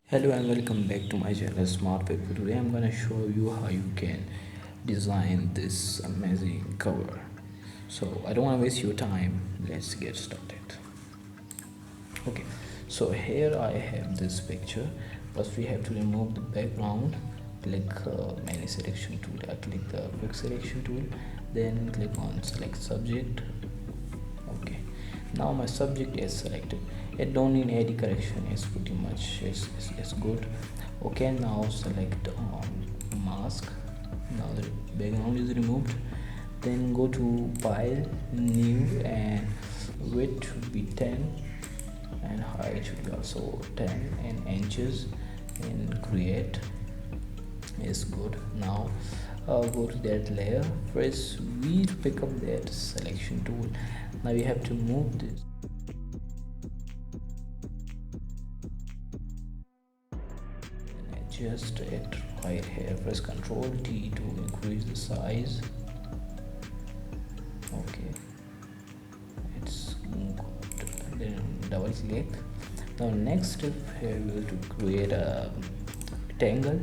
Hello and welcome back to my channel Smart Paper. Today I'm gonna show you how you can design this amazing cover. So I don't want to waste your time. Let's get started. Okay, so here I have this picture. First we have to remove the background. Click menu selection tool. I click the quick selection tool. Then click on select subject. Okay, now my subject is selected. It don't need any correction. It's pretty much it's good. Okay, now select on mask. Now the background is removed. Then go to file, new, and width should be 10 and height should be also 10 in inches, and create is good. Now go to that layer. First we pick up that selection tool. Now we have to move this and adjust it right here. Press Ctrl T to increase the size. Okay, it's good. Then double click. Now next step here we will to create a rectangle.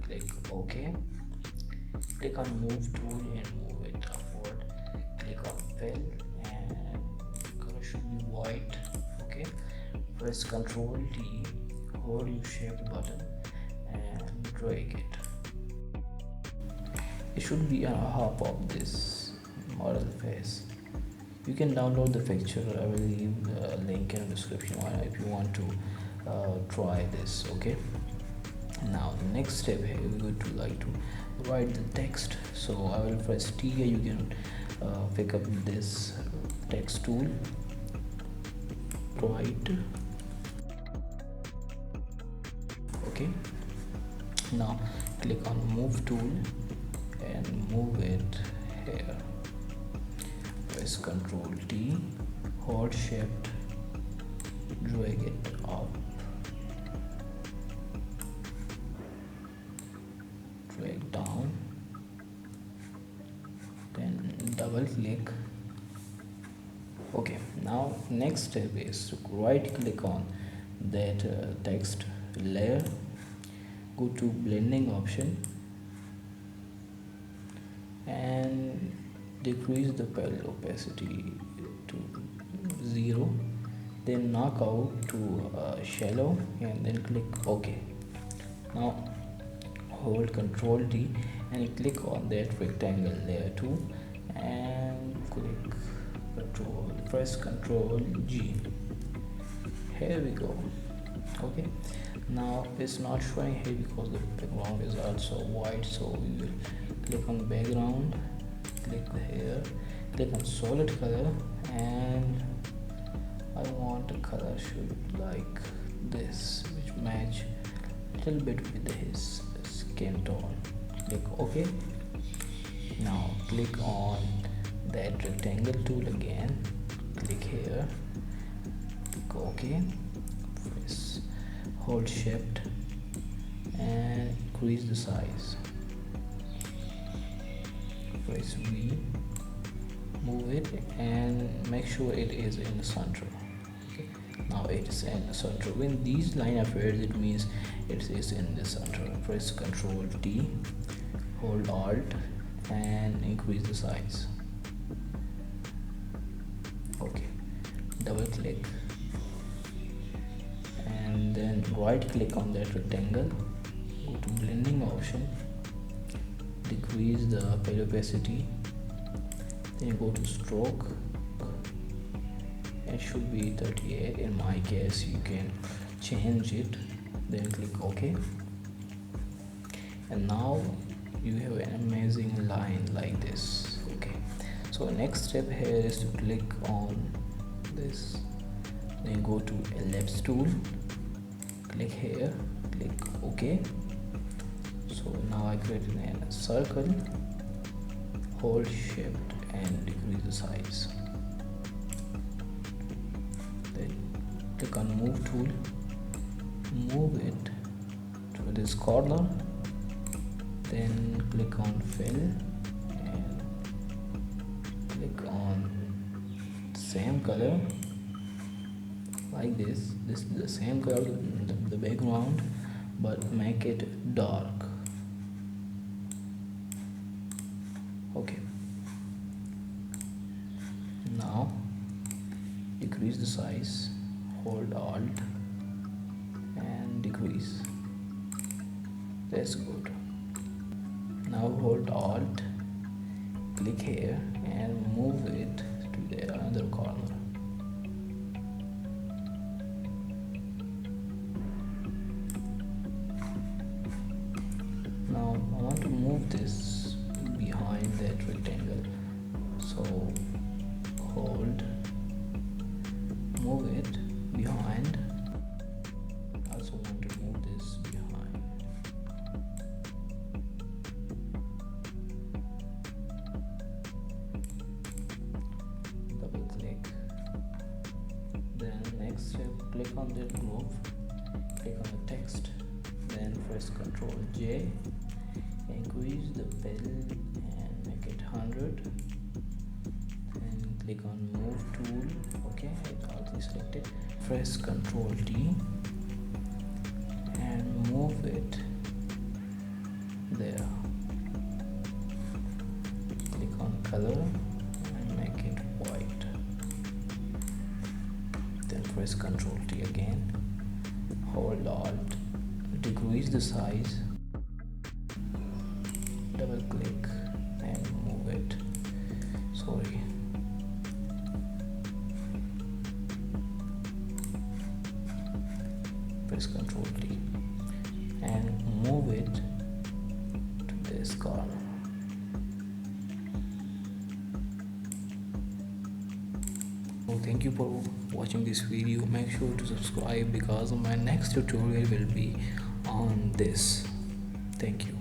Click OK. Click on move tool and move it upward. Click on fill and color should be white. Okay, press Ctrl T, hold your shift button and drag it. It should be on half of this model face. You can download the picture. I will leave the link in the description if you want to try this. Okay, now the next step here we would like to write the text. So I will press T. You can pick up this text tool, write. Okay, now click on move tool and move it here. Press Ctrl T, hold shift, drag it up, drag down, then double click. Okay, now next step is to right click on that text layer, go to blending option and decrease the palette opacity to 0, then knock out to shallow and then click OK. Now hold Ctrl D and click on that rectangle layer 2 and press Ctrl G. Here we go. Okay, now it's not showing here because the background is also white, so we will click on background, click here, click on solid color, and I want the color should like this, which match a little bit with his skin tone. Click OK. Now click on that rectangle tool again, click here, click OK, press hold shift and increase the size, press V, move it and make sure it is in the center. Okay, now it is in the center. When these line appears, it means it is in the center. Press Ctrl T, hold Alt and increase the size. Okay, double click and then right click on that rectangle, go to blending option, decrease the palette opacity, then go to stroke. It should be 38 in my case. You can change it, then click OK, and now you have an amazing line like this. Okay, so next step here is to click on this, then go to ellipse tool, click here, click OK. So now I created a circle, hold shift and decrease the size, then click on move tool, move it to this corner, then click on fill and click on same color like this is the same color, the background, but make it dark. Okay, now decrease the size, hold alt and decrease. That's good. Now hold alt, click here and move it to the another corner. Now I want to move this behind that rectangle, so hold, move it behind. I also want to move this behind. Double click. Then next step, click on that group, click on the text, then press Ctrl J, increase the pedal and make it 100, and click on move tool. Okay, it's already selected. Press Ctrl T and move it there. Click on color and make it white, then press Ctrl T again, hold alt, decrease the size, double click and move it. Sorry, press Ctrl T and move it to this corner. So thank you for watching this video. Make sure to subscribe because my next tutorial will be on this. Thank you.